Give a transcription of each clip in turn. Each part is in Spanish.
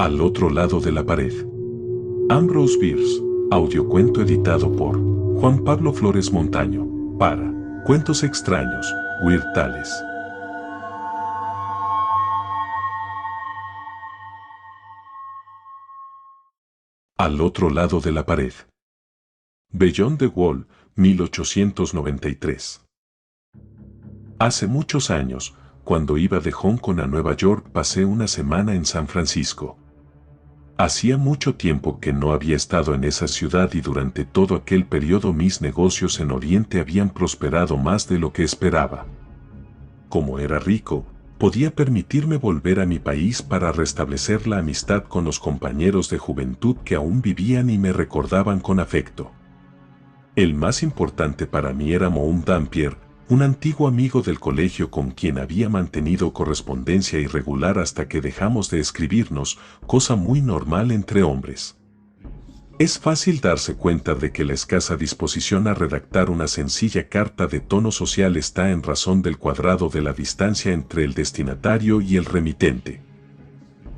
Al otro lado de la pared. Ambrose Bierce, audiocuento editado por Juan Pablo Flores Montaño, para Cuentos Extraños, Weird Tales. Al otro lado de la pared. Beyond the Wall, 1893. Hace muchos años, cuando iba de Hong Kong a Nueva York, pasé una semana en San Francisco. Hacía mucho tiempo que no había estado en esa ciudad y durante todo aquel periodo mis negocios en Oriente habían prosperado más de lo que esperaba. Como era rico, podía permitirme volver a mi país para restablecer la amistad con los compañeros de juventud que aún vivían y me recordaban con afecto. El más importante para mí era Moum Dampier, un antiguo amigo del colegio con quien había mantenido correspondencia irregular hasta que dejamos de escribirnos, cosa muy normal entre hombres. Es fácil darse cuenta de que la escasa disposición a redactar una sencilla carta de tono social está en razón del cuadrado de la distancia entre el destinatario y el remitente.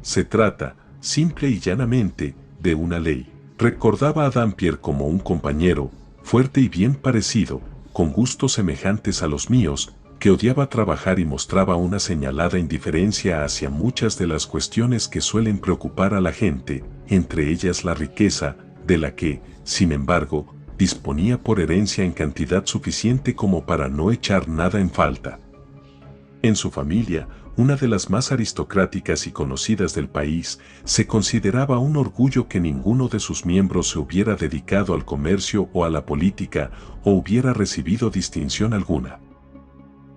Se trata, simple y llanamente, de una ley. Recordaba a Dampier como un compañero, fuerte y bien parecido, con gustos semejantes a los míos, que odiaba trabajar y mostraba una señalada indiferencia hacia muchas de las cuestiones que suelen preocupar a la gente, entre ellas la riqueza, de la que, sin embargo, disponía por herencia en cantidad suficiente como para no echar nada en falta. En su familia, una de las más aristocráticas y conocidas del país, se consideraba un orgullo que ninguno de sus miembros se hubiera dedicado al comercio o a la política, o hubiera recibido distinción alguna.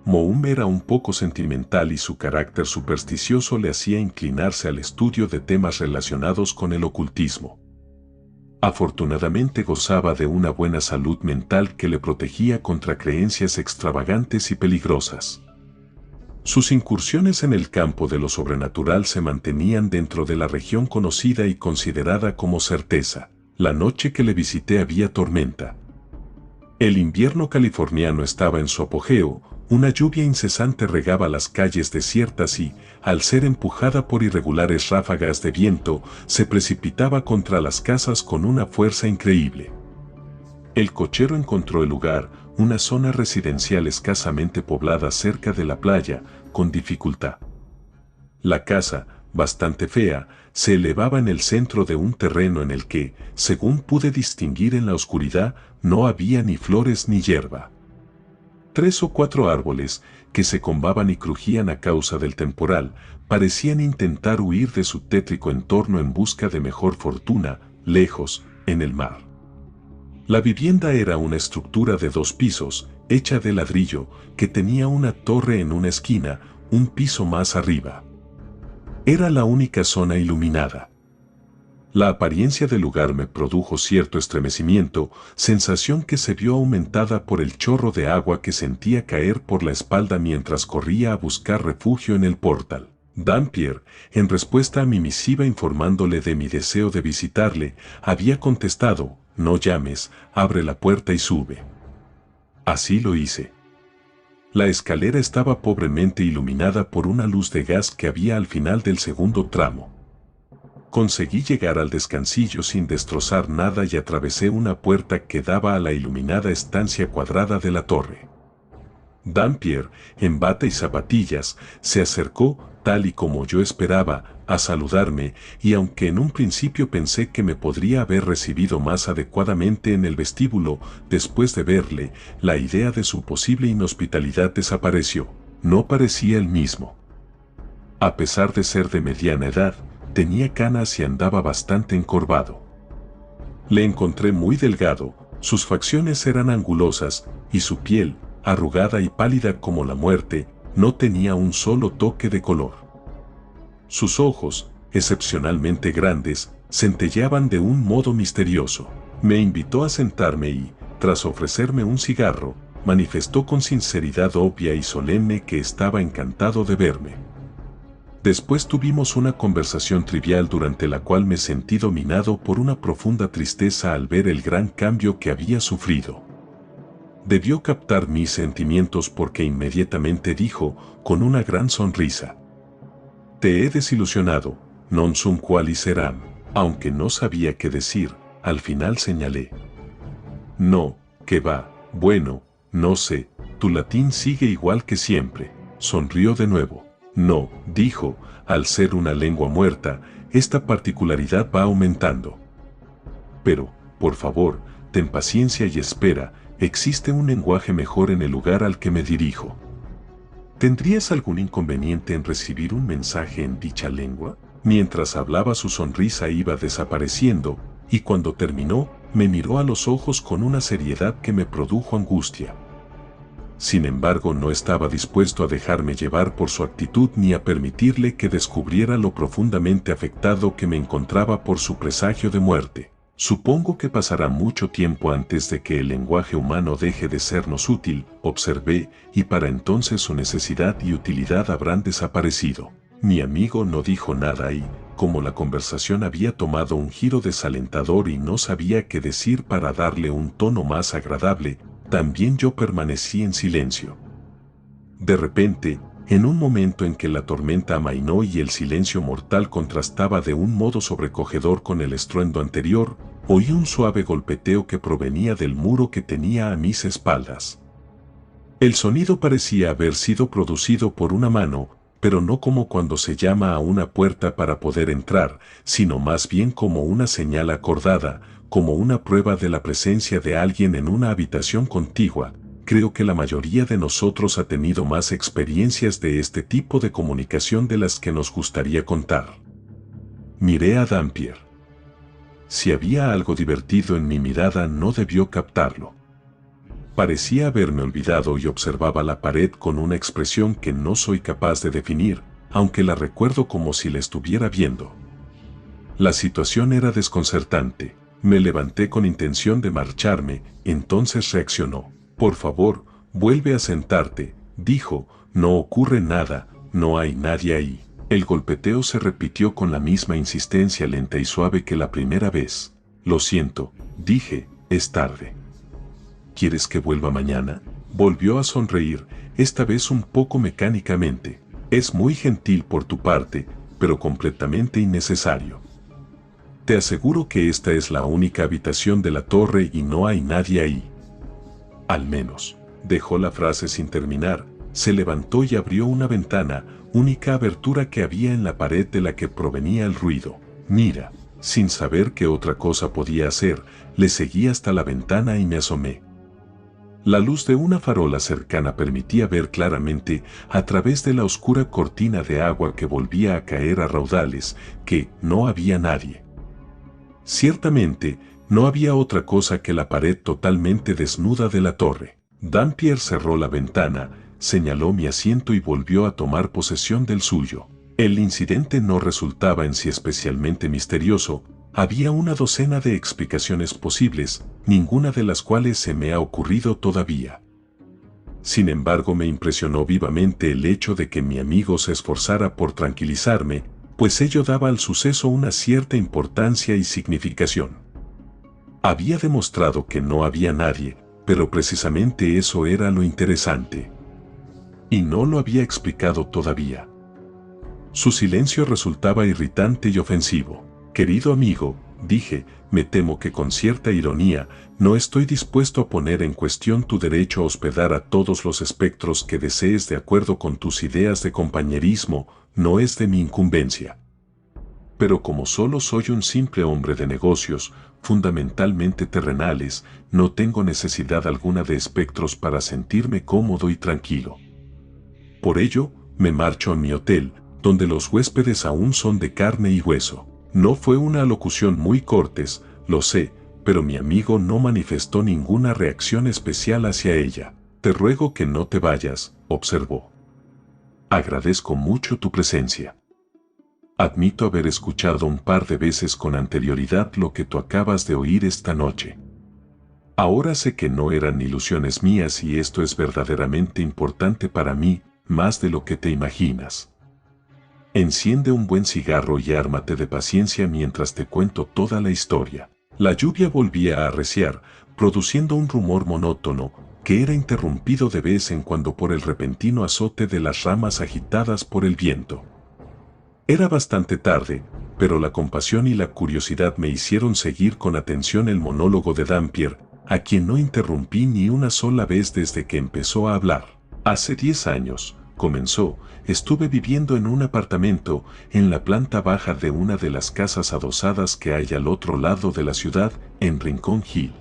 Moum era un poco sentimental y su carácter supersticioso le hacía inclinarse al estudio de temas relacionados con el ocultismo. Afortunadamente gozaba de una buena salud mental que le protegía contra creencias extravagantes y peligrosas. Sus incursiones en el campo de lo sobrenatural se mantenían dentro de la región conocida y considerada como certeza. La noche que le visité había tormenta. El invierno californiano estaba en su apogeo, una lluvia incesante regaba las calles desiertas y, al ser empujada por irregulares ráfagas de viento, se precipitaba contra las casas con una fuerza increíble. El cochero encontró el lugar, una zona residencial escasamente poblada cerca de la playa, con dificultad. La casa, bastante fea, se elevaba en el centro de un terreno en el que, según pude distinguir en la oscuridad, no había ni flores ni hierba. 3 o 4 árboles, que se combaban y crujían a causa del temporal, parecían intentar huir de su tétrico entorno en busca de mejor fortuna, lejos, en el mar. La vivienda era una estructura de 2 pisos, hecha de ladrillo, que tenía una torre en una esquina, un piso más arriba. Era la única zona iluminada. La apariencia del lugar me produjo cierto estremecimiento, sensación que se vio aumentada por el chorro de agua que sentía caer por la espalda mientras corría a buscar refugio en el portal. Dampier, en respuesta a mi misiva informándole de mi deseo de visitarle, había contestado: «No llames, abre la puerta y sube». Así lo hice. La escalera estaba pobremente iluminada por una luz de gas que había al final del segundo tramo. Conseguí llegar al descansillo sin destrozar nada y atravesé una puerta que daba a la iluminada estancia cuadrada de la torre. Dampier, en bata y zapatillas, se acercó, tal y como yo esperaba, a saludarme, y aunque en un principio pensé que me podría haber recibido más adecuadamente en el vestíbulo, después de verle, la idea de su posible inhospitalidad desapareció. No parecía el mismo. A pesar de ser de mediana edad, tenía canas y andaba bastante encorvado. Le encontré muy delgado, sus facciones eran angulosas, y su piel, arrugada y pálida como la muerte, no tenía un solo toque de color. Sus ojos, excepcionalmente grandes, centelleaban de un modo misterioso. Me invitó a sentarme y, tras ofrecerme un cigarro, manifestó con sinceridad obvia y solemne que estaba encantado de verme. Después tuvimos una conversación trivial durante la cual me sentí dominado por una profunda tristeza al ver el gran cambio que había sufrido. Debió captar mis sentimientos porque inmediatamente dijo, con una gran sonrisa: «Te he desilusionado, non sum quali serán. Aunque no sabía qué decir, al final señalé. No, que va, bueno, no sé, tu latín sigue igual que siempre. Sonrió de nuevo. No, dijo, al ser una lengua muerta, esta particularidad va aumentando. Pero, por favor, ten paciencia y espera, existe un lenguaje mejor en el lugar al que me dirijo. ¿Tendrías algún inconveniente en recibir un mensaje en dicha lengua? Mientras hablaba su sonrisa iba desapareciendo, y cuando terminó, me miró a los ojos con una seriedad que me produjo angustia. Sin embargo, no estaba dispuesto a dejarme llevar por su actitud ni a permitirle que descubriera lo profundamente afectado que me encontraba por su presagio de muerte. Supongo que pasará mucho tiempo antes de que el lenguaje humano deje de sernos útil, observé, y para entonces su necesidad y utilidad habrán desaparecido. Mi amigo no dijo nada y, como la conversación había tomado un giro desalentador y no sabía qué decir para darle un tono más agradable, también yo permanecí en silencio. De repente, en un momento en que la tormenta amainó y el silencio mortal contrastaba de un modo sobrecogedor con el estruendo anterior, oí un suave golpeteo que provenía del muro que tenía a mis espaldas. El sonido parecía haber sido producido por una mano, pero no como cuando se llama a una puerta para poder entrar, sino más bien como una señal acordada, como una prueba de la presencia de alguien en una habitación contigua. Creo que la mayoría de nosotros ha tenido más experiencias de este tipo de comunicación de las que nos gustaría contar. Miré a Dampier. Si había algo divertido en mi mirada, no debió captarlo. Parecía haberme olvidado y observaba la pared con una expresión que no soy capaz de definir, aunque la recuerdo como si la estuviera viendo. La situación era desconcertante. Me levanté con intención de marcharme, entonces reaccionó. Por favor, vuelve a sentarte, dijo, no ocurre nada, no hay nadie ahí. El golpeteo se repitió con la misma insistencia lenta y suave que la primera vez. Lo siento, dije, es tarde. ¿Quieres que vuelva mañana? Volvió a sonreír, esta vez un poco mecánicamente. Es muy gentil por tu parte, pero completamente innecesario. Te aseguro que esta es la única habitación de la torre y no hay nadie ahí. Al menos. Dejó la frase sin terminar, se levantó y abrió una ventana, única abertura que había en la pared de la que provenía el ruido. Mira, sin saber qué otra cosa podía hacer, le seguí hasta la ventana y me asomé. La luz de una farola cercana permitía ver claramente, a través de la oscura cortina de agua que volvía a caer a raudales, que no había nadie. Ciertamente, no había otra cosa que la pared totalmente desnuda de la torre. Dampier cerró la ventana, señaló mi asiento y volvió a tomar posesión del suyo. El incidente no resultaba en sí especialmente misterioso. Había una docena de explicaciones posibles, ninguna de las cuales se me ha ocurrido todavía. Sin embargo, me impresionó vivamente el hecho de que mi amigo se esforzara por tranquilizarme, pues ello daba al suceso una cierta importancia y significación. Había demostrado que no había nadie, pero precisamente eso era lo interesante. Y no lo había explicado todavía. Su silencio resultaba irritante y ofensivo. Querido amigo, dije, me temo que con cierta ironía, no estoy dispuesto a poner en cuestión tu derecho a hospedar a todos los espectros que desees de acuerdo con tus ideas de compañerismo, no es de mi incumbencia. Pero como solo soy un simple hombre de negocios, fundamentalmente terrenales, no tengo necesidad alguna de espectros para sentirme cómodo y tranquilo. Por ello, me marcho a mi hotel, donde los huéspedes aún son de carne y hueso. No fue una alocución muy cortés, lo sé, pero mi amigo no manifestó ninguna reacción especial hacia ella. Te ruego que no te vayas, observó. Agradezco mucho tu presencia. Admito haber escuchado un par de veces con anterioridad lo que tú acabas de oír esta noche. Ahora sé que no eran ilusiones mías y esto es verdaderamente importante para mí, más de lo que te imaginas. Enciende un buen cigarro y ármate de paciencia mientras te cuento toda la historia. La lluvia volvía a arreciar, produciendo un rumor monótono, que era interrumpido de vez en cuando por el repentino azote de las ramas agitadas por el viento. Era bastante tarde, pero la compasión y la curiosidad me hicieron seguir con atención el monólogo de Dampier, a quien no interrumpí ni una sola vez desde que empezó a hablar. Hace 10 años, comenzó, estuve viviendo en un apartamento en la planta baja de una de las casas adosadas que hay al otro lado de la ciudad, en Rincón Hill.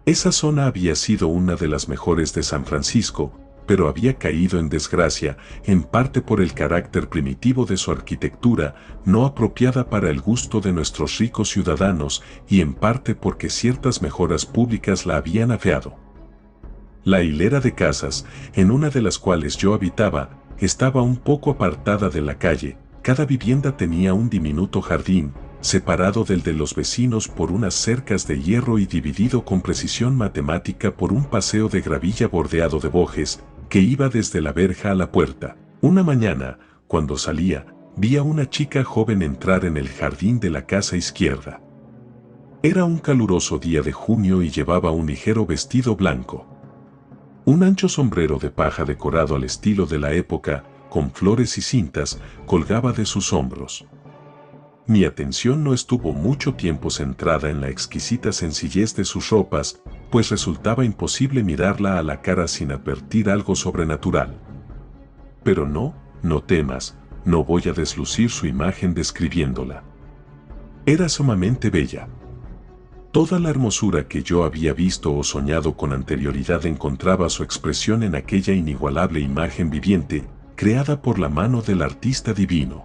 Esa zona había sido una de las mejores de San Francisco, pero había caído en desgracia, en parte por el carácter primitivo de su arquitectura, no apropiada para el gusto de nuestros ricos ciudadanos, y en parte porque ciertas mejoras públicas la habían afeado. La hilera de casas, en una de las cuales yo habitaba, estaba un poco apartada de la calle. Cada vivienda tenía un diminuto jardín, separado del de los vecinos por unas cercas de hierro y dividido con precisión matemática por un paseo de gravilla bordeado de bojes, que iba desde la verja a la puerta. Una mañana, cuando salía, vi a una chica joven entrar en el jardín de la casa izquierda. Era un caluroso día de junio y llevaba un ligero vestido blanco. Un ancho sombrero de paja decorado al estilo de la época, con flores y cintas, colgaba de sus hombros. Mi atención no estuvo mucho tiempo centrada en la exquisita sencillez de sus ropas, pues resultaba imposible mirarla a la cara sin advertir algo sobrenatural. Pero no temas, no voy a deslucir su imagen describiéndola. Era sumamente bella. Toda la hermosura que yo había visto o soñado con anterioridad encontraba su expresión en aquella inigualable imagen viviente, creada por la mano del artista divino.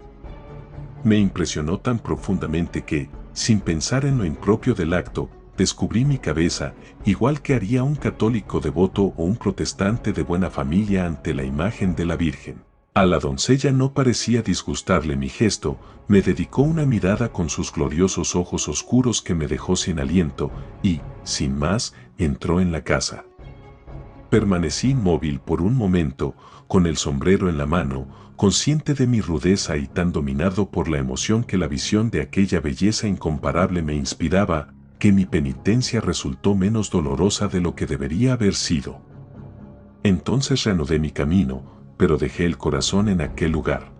Me impresionó tan profundamente que, sin pensar en lo impropio del acto, descubrí mi cabeza, igual que haría un católico devoto o un protestante de buena familia ante la imagen de la Virgen. A la doncella no parecía disgustarle mi gesto, me dedicó una mirada con sus gloriosos ojos oscuros que me dejó sin aliento, y, sin más, entró en la casa. Permanecí inmóvil por un momento, con el sombrero en la mano, consciente de mi rudeza y tan dominado por la emoción que la visión de aquella belleza incomparable me inspiraba, que mi penitencia resultó menos dolorosa de lo que debería haber sido. Entonces reanudé mi camino, pero dejé el corazón en aquel lugar.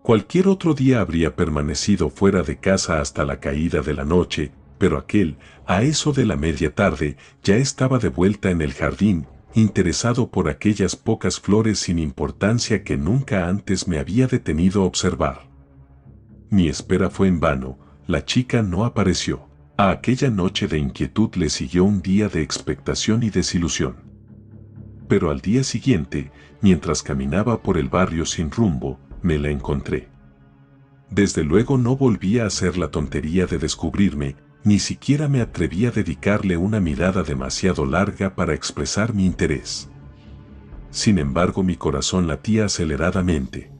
Cualquier otro día habría permanecido fuera de casa hasta la caída de la noche, pero aquel, a eso de la media tarde, ya estaba de vuelta en el jardín, interesado por aquellas pocas flores sin importancia que nunca antes me había detenido a observar. Mi espera fue en vano, la chica no apareció. A aquella noche de inquietud le siguió un día de expectación y desilusión. Pero al día siguiente, mientras caminaba por el barrio sin rumbo, me la encontré. Desde luego no volví a hacer la tontería de descubrirme, ni siquiera me atreví a dedicarle una mirada demasiado larga para expresar mi interés. Sin embargo, mi corazón latía aceleradamente.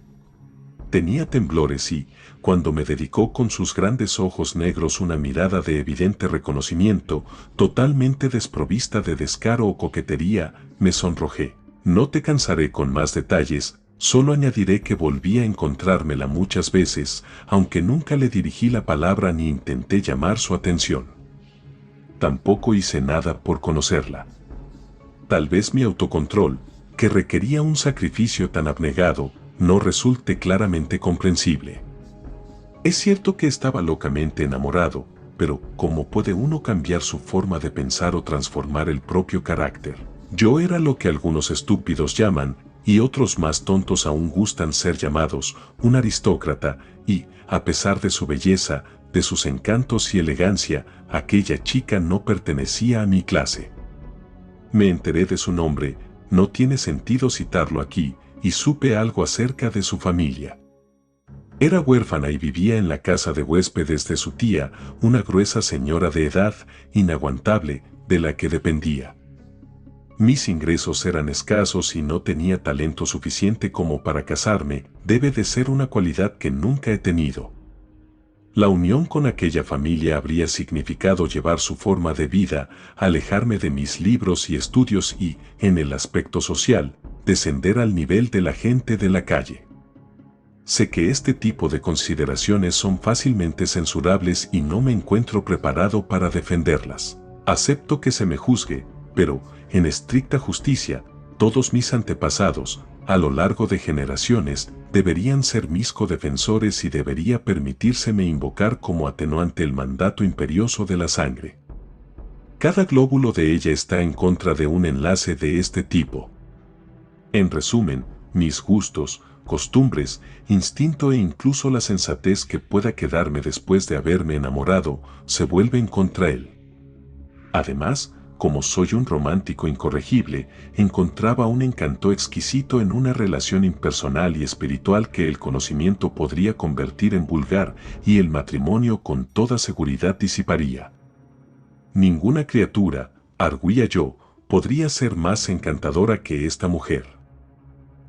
Tenía temblores y, cuando me dedicó con sus grandes ojos negros una mirada de evidente reconocimiento, totalmente desprovista de descaro o coquetería, me sonrojé. No te cansaré con más detalles, solo añadiré que volví a encontrármela muchas veces, aunque nunca le dirigí la palabra ni intenté llamar su atención. Tampoco hice nada por conocerla. Tal vez mi autocontrol, que requería un sacrificio tan abnegado, no resulte claramente comprensible. Es cierto que estaba locamente enamorado, pero ¿cómo puede uno cambiar su forma de pensar o transformar el propio carácter? Yo era lo que algunos estúpidos llaman, y otros más tontos aún gustan ser llamados, un aristócrata, y, a pesar de su belleza, de sus encantos y elegancia, aquella chica no pertenecía a mi clase. Me enteré de su nombre, no tiene sentido citarlo aquí, y supe algo acerca de su familia. Era huérfana y vivía en la casa de huéspedes de su tía, una gruesa señora de edad, inaguantable, de la que dependía. Mis ingresos eran escasos y no tenía talento suficiente como para casarme, debe de ser una cualidad que nunca he tenido. La unión con aquella familia habría significado llevar su forma de vida, alejarme de mis libros y estudios y, en el aspecto social, descender al nivel de la gente de la calle. Sé que este tipo de consideraciones son fácilmente censurables y no me encuentro preparado para defenderlas. Acepto que se me juzgue, pero, en estricta justicia, Todos mis antepasados, a lo largo de generaciones, deberían ser mis codefensores y debería permitírseme invocar como atenuante el mandato imperioso de la sangre. Cada glóbulo de ella está en contra de un enlace de este tipo. En resumen, mis gustos, costumbres, instinto e incluso la sensatez que pueda quedarme después de haberme enamorado, se vuelven contra él. Además, como soy un romántico incorregible, encontraba un encanto exquisito en una relación impersonal y espiritual que el conocimiento podría convertir en vulgar y el matrimonio con toda seguridad disiparía. Ninguna criatura, arguía yo, podría ser más encantadora que esta mujer.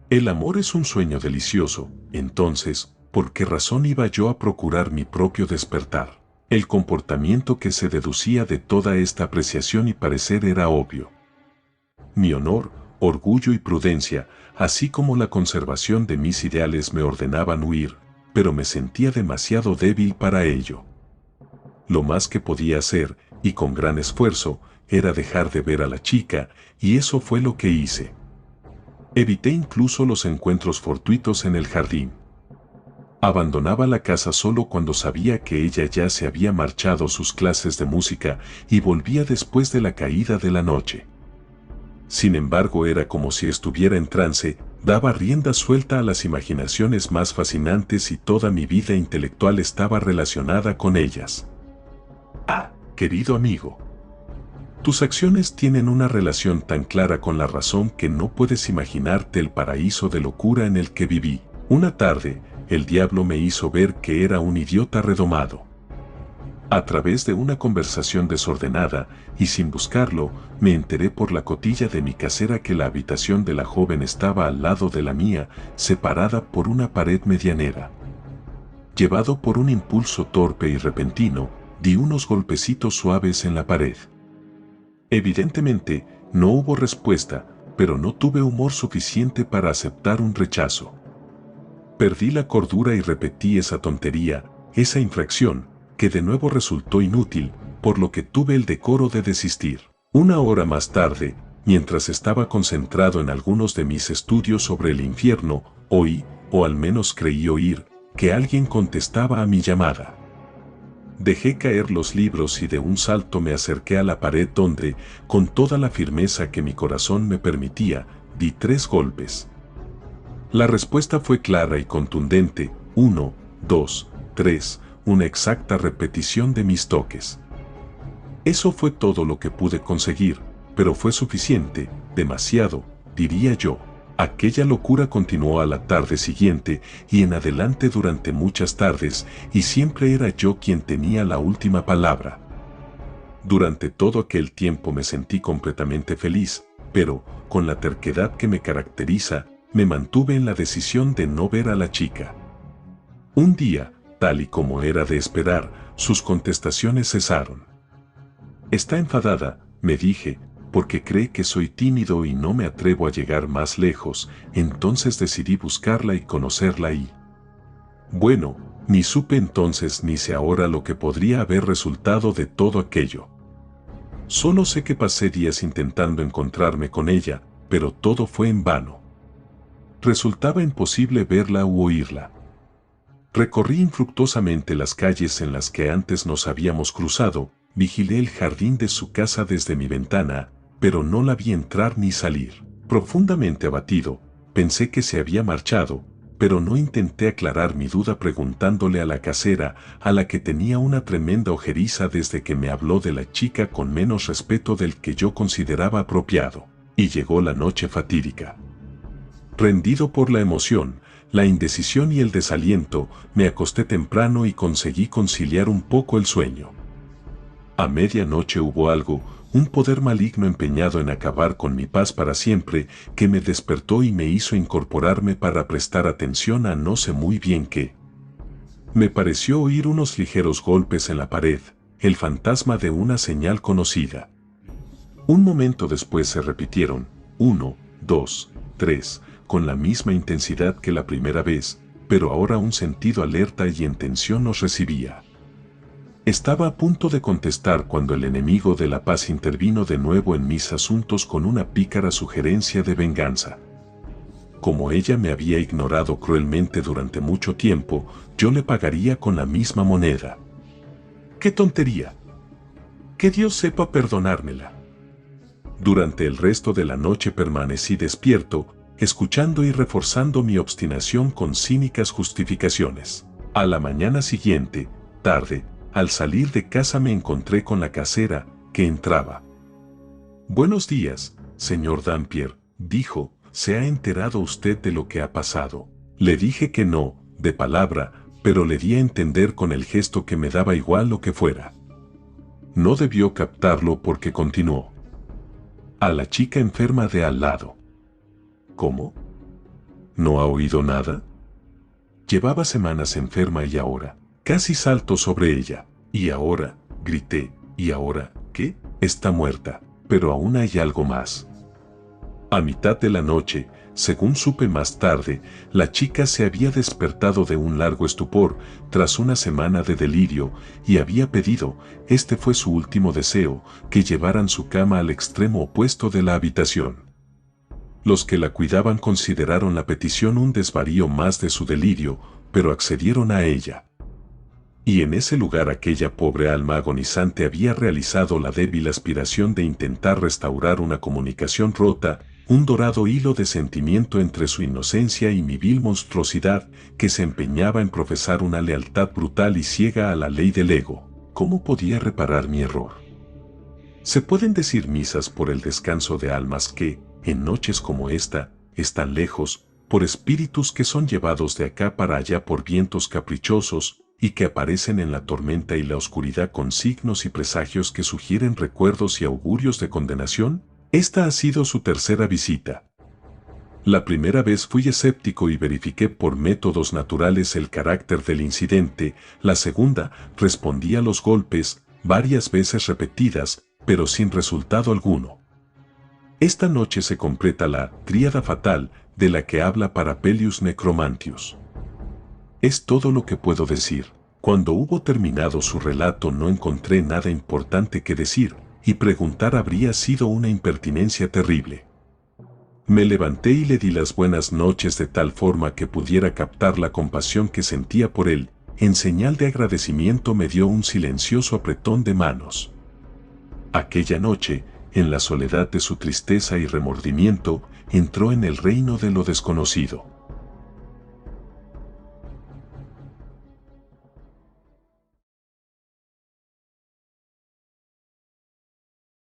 El amor es un sueño delicioso, entonces, ¿por qué razón iba yo a procurar mi propio despertar? El comportamiento que se deducía de toda esta apreciación y parecer era obvio. Mi honor, orgullo y prudencia, así como la conservación de mis ideales me ordenaban huir, pero me sentía demasiado débil para ello. Lo más que podía hacer, y con gran esfuerzo, era dejar de ver a la chica, y eso fue lo que hice. Evité incluso los encuentros fortuitos en el jardín. Abandonaba la casa solo cuando sabía que ella ya se había marchado a sus clases de música y volvía después de la caída de la noche. Sin embargo, era como si estuviera en trance, daba rienda suelta a las imaginaciones más fascinantes y toda mi vida intelectual estaba relacionada con ellas. Ah, querido amigo. Tus acciones tienen una relación tan clara con la razón que no puedes imaginarte el paraíso de locura en el que viví. Una tarde, el diablo me hizo ver que era un idiota redomado. A través de una conversación desordenada, y sin buscarlo, me enteré por la cotilla de mi casera que la habitación de la joven estaba al lado de la mía, separada por una pared medianera. Llevado por un impulso torpe y repentino, di unos golpecitos suaves en la pared. Evidentemente, no hubo respuesta, pero no tuve humor suficiente para aceptar un rechazo. Perdí la cordura y repetí esa tontería, esa infracción, que de nuevo resultó inútil, por lo que tuve el decoro de desistir. Una hora más tarde, mientras estaba concentrado en algunos de mis estudios sobre el infierno, oí, o al menos creí oír, que alguien contestaba a mi llamada. Dejé caer los libros y de un salto me acerqué a la pared donde, con toda la firmeza que mi corazón me permitía, di 3 golpes. La respuesta fue clara y contundente, 1, 2, 3, una exacta repetición de mis toques. Eso fue todo lo que pude conseguir, pero fue suficiente, demasiado, diría yo. Aquella locura continuó a la tarde siguiente y en adelante durante muchas tardes, y siempre era yo quien tenía la última palabra. Durante todo aquel tiempo me sentí completamente feliz, pero, con la terquedad que me caracteriza, me mantuve en la decisión de no ver a la chica. Un día, tal y como era de esperar, sus contestaciones cesaron. Está enfadada, me dije, porque cree que soy tímido y no me atrevo a llegar más lejos, entonces decidí buscarla y conocerla y... Bueno, ni supe entonces ni sé ahora lo que podría haber resultado de todo aquello. Solo sé que pasé días intentando encontrarme con ella, pero todo fue en vano. Resultaba imposible verla u oírla. Recorrí infructuosamente las calles en las que antes nos habíamos cruzado, vigilé el jardín de su casa desde mi ventana, pero no la vi entrar ni salir. Profundamente abatido, pensé que se había marchado, pero no intenté aclarar mi duda preguntándole a la casera, a la que tenía una tremenda ojeriza desde que me habló de la chica con menos respeto del que yo consideraba apropiado. Y llegó la noche fatídica. Rendido por la emoción, la indecisión y el desaliento, me acosté temprano y conseguí conciliar un poco el sueño. A medianoche hubo algo, un poder maligno empeñado en acabar con mi paz para siempre, que me despertó y me hizo incorporarme para prestar atención a no sé muy bien qué. Me pareció oír unos ligeros golpes en la pared, el fantasma de una señal conocida. Un momento después se repitieron, 1, 2, 3, con la misma intensidad que la primera vez, pero ahora un sentido alerta y en tensión nos recibía. Estaba a punto de contestar cuando el enemigo de la paz intervino de nuevo en mis asuntos con una pícara sugerencia de venganza. Como ella me había ignorado cruelmente durante mucho tiempo, yo le pagaría con la misma moneda. ¡Qué tontería! Que Dios sepa perdonármela. Durante el resto de la noche permanecí despierto, escuchando y reforzando mi obstinación con cínicas justificaciones. A la mañana siguiente, tarde, al salir de casa me encontré con la casera, que entraba. «Buenos días, señor Dampier», dijo. «¿Se ha enterado usted de lo que ha pasado?». Le dije que no, de palabra, pero le di a entender con el gesto que me daba igual lo que fuera. No debió captarlo porque continuó. «A la chica enferma de al lado». «¿Cómo? ¿No ha oído nada?». Llevaba semanas enferma y ahora, casi salto sobre ella. «¿Y ahora?», grité. «¿Y ahora qué?». «Está muerta, pero aún hay algo más». A mitad de la noche, según supe más tarde, la chica se había despertado de un largo estupor tras una semana de delirio y había pedido, este fue su último deseo, que llevaran su cama al extremo opuesto de la habitación. Los que la cuidaban consideraron la petición un desvarío más de su delirio, pero accedieron a ella. Y en ese lugar aquella pobre alma agonizante había realizado la débil aspiración de intentar restaurar una comunicación rota, un dorado hilo de sentimiento entre su inocencia y mi vil monstruosidad, que se empeñaba en profesar una lealtad brutal y ciega a la ley del ego. ¿Cómo podía reparar mi error? Se pueden decir misas por el descanso de almas que, en noches como esta, están lejos, por espíritus que son llevados de acá para allá por vientos caprichosos, y que aparecen en la tormenta y la oscuridad con signos y presagios que sugieren recuerdos y augurios de condenación. Esta ha sido su tercera visita. La primera vez fui escéptico y verifiqué por métodos naturales el carácter del incidente. La segunda, respondí a los golpes, varias veces repetidas, pero sin resultado alguno. Esta noche se completa la tríada fatal de la que habla Parapelius Necromantius. Es todo lo que puedo decir. Cuando hubo terminado su relato no encontré nada importante que decir, y preguntar habría sido una impertinencia terrible. Me levanté y le di las buenas noches de tal forma que pudiera captar la compasión que sentía por él. En señal de agradecimiento me dio un silencioso apretón de manos. Aquella noche, en la soledad de su tristeza y remordimiento, entró en el reino de lo desconocido.